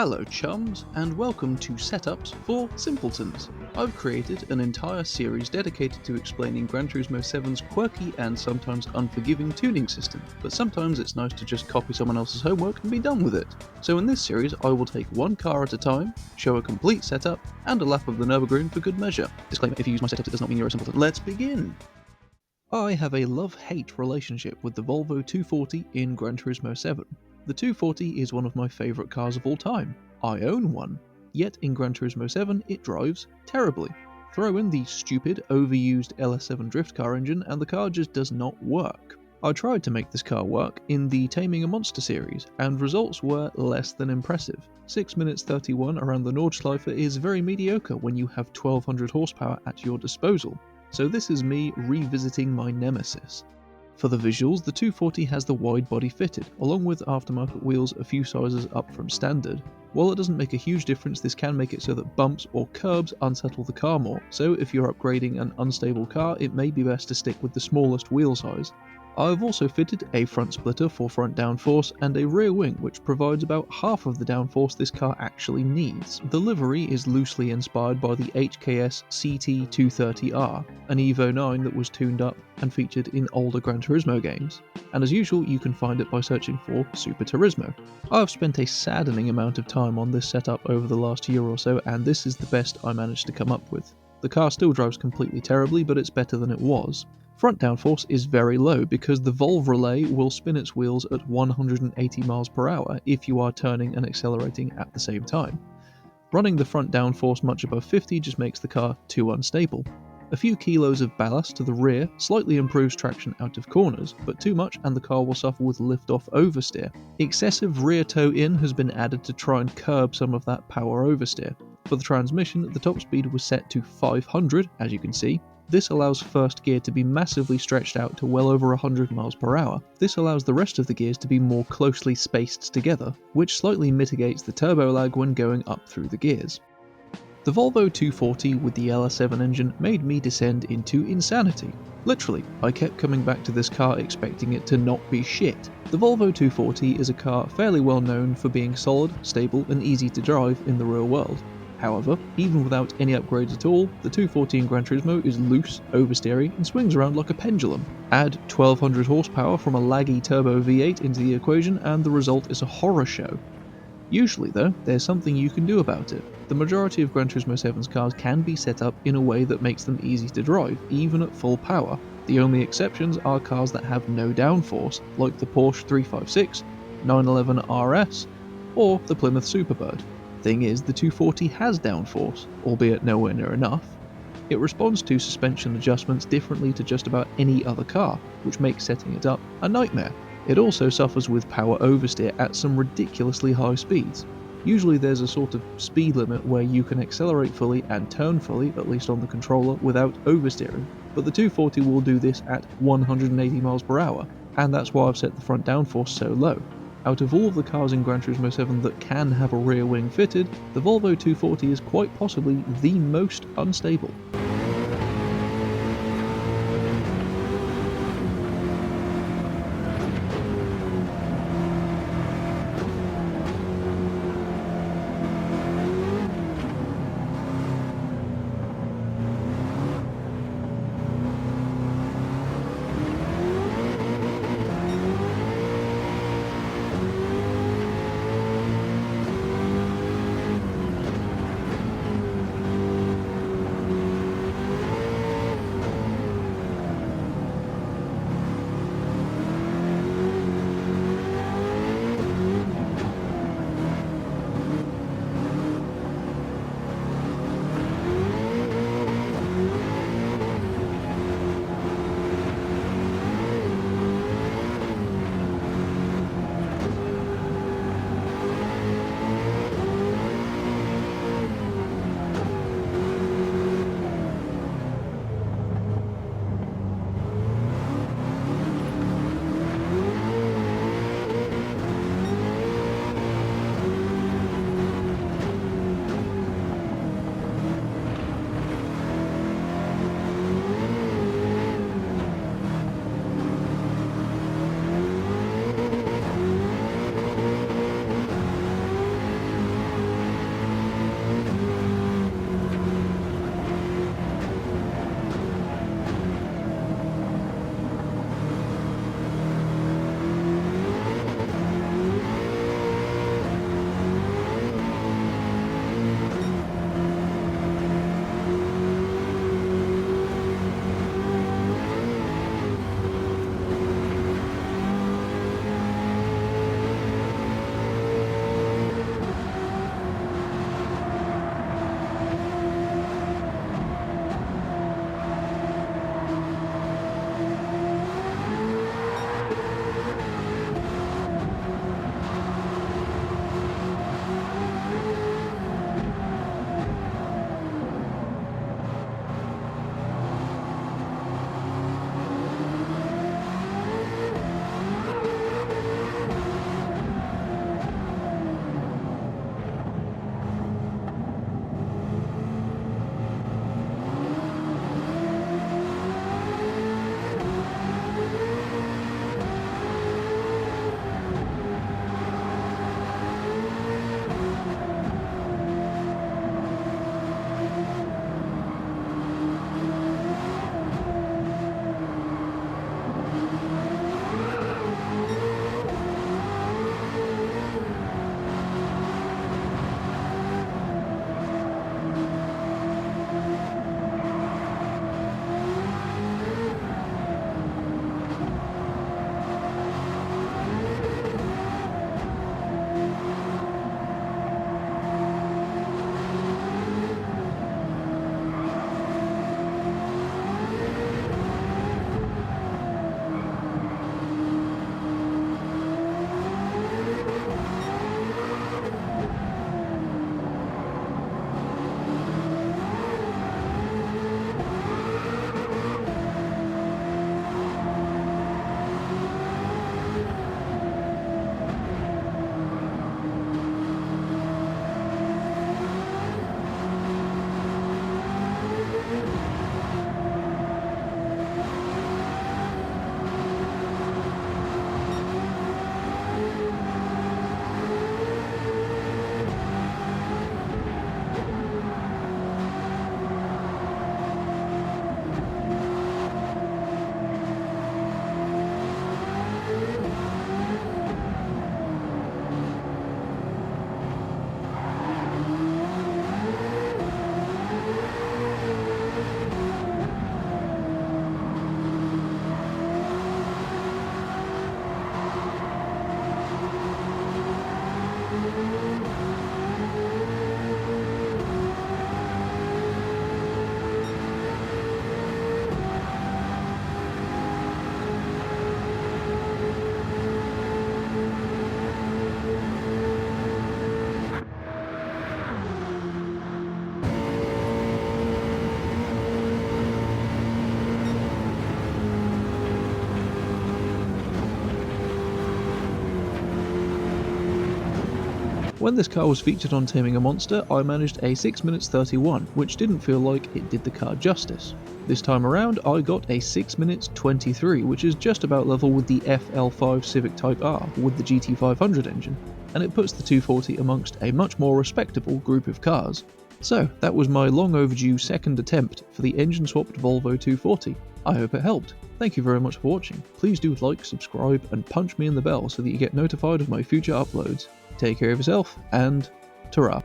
Hello chums, and welcome to Setups for Simpletons. I've created an entire series dedicated to explaining Gran Turismo 7's quirky and sometimes unforgiving tuning system, but sometimes it's nice to just copy someone else's homework and be done with it. So in this series I will take one car at a time, show a complete setup, and a lap of the Nürburgring for good measure. Disclaimer, if you use my setup it does not mean you're a simpleton. Let's begin! I have a love-hate relationship with the Volvo 240 in Gran Turismo 7. The 240 is one of my favourite cars of all time. I own one. Yet in Gran Turismo 7 it drives terribly. Throw in the stupid, overused LS7 drift car engine and the car just does not work. I tried to make this car work in the Taming A Monster series, and results were less than impressive. 6 minutes 31 around the Nordschleife is very mediocre when you have 1200 horsepower at your disposal. So this is me revisiting my nemesis. For the visuals, the 240 has the wide body fitted, along with aftermarket wheels a few sizes up from standard. While it doesn't make a huge difference, this can make it so that bumps or curbs unsettle the car more, so if you're upgrading an unstable car, it may be best to stick with the smallest wheel size. I've also fitted a front splitter for front downforce and a rear wing which provides about half of the downforce this car actually needs. The livery is loosely inspired by the HKS CT230R, an Evo 9 that was tuned up and featured in older Gran Turismo games, and as usual you can find it by searching for Super Turismo. I've spent a saddening amount of time on this setup over the last year or so, and this is the best I managed to come up with. The car still drives completely terribly, but it's better than it was. Front downforce is very low because the Volvo relay will spin its wheels at 180 miles per hour if you are turning and accelerating at the same time. Running the front downforce much above 50 just makes the car too unstable. A few kilos of ballast to the rear slightly improves traction out of corners, but too much and the car will suffer with lift-off oversteer. Excessive rear toe-in has been added to try and curb some of that power oversteer. For the transmission, the top speed was set to 500, as you can see. This allows first gear to be massively stretched out to well over 100 miles per hour. This allows the rest of the gears to be more closely spaced together, which slightly mitigates the turbo lag when going up through the gears. The Volvo 240 with the LS7 engine made me descend into insanity. Literally, I kept coming back to this car expecting it to not be shit. The Volvo 240 is a car fairly well known for being solid, stable and easy to drive in the real world. However, even without any upgrades at all, the 240 in Gran Turismo is loose, oversteery, and swings around like a pendulum. Add 1200 horsepower from a laggy turbo V8 into the equation and the result is a horror show. Usually though, there's something you can do about it. The majority of Gran Turismo 7's cars can be set up in a way that makes them easy to drive, even at full power. The only exceptions are cars that have no downforce, like the Porsche 356, 911 RS, or the Plymouth Superbird. Thing is, the 240 has downforce, albeit nowhere near enough. It responds to suspension adjustments differently to just about any other car, which makes setting it up a nightmare. It also suffers with power oversteer at some ridiculously high speeds. Usually there's a sort of speed limit where you can accelerate fully and turn fully, at least on the controller, without oversteering, but the 240 will do this at 180 miles per hour, and that's why I've set the front downforce so low. Out of all of the cars in Gran Turismo 7 that can have a rear wing fitted, the Volvo 240 is quite possibly the most unstable. When this car was featured on Taming A Monster, I managed a 6 minutes 31, which didn't feel like it did the car justice. This time around, I got a 6 minutes 23, which is just about level with the FL5 Civic Type R with the GT500 engine, and it puts the 240 amongst a much more respectable group of cars. So, that was my long overdue second attempt for the engine-swapped Volvo 240. I hope it helped. Thank you very much for watching. Please do like, subscribe, and punch me in the bell so that you get notified of my future uploads. Take care of yourself, and ta-ra.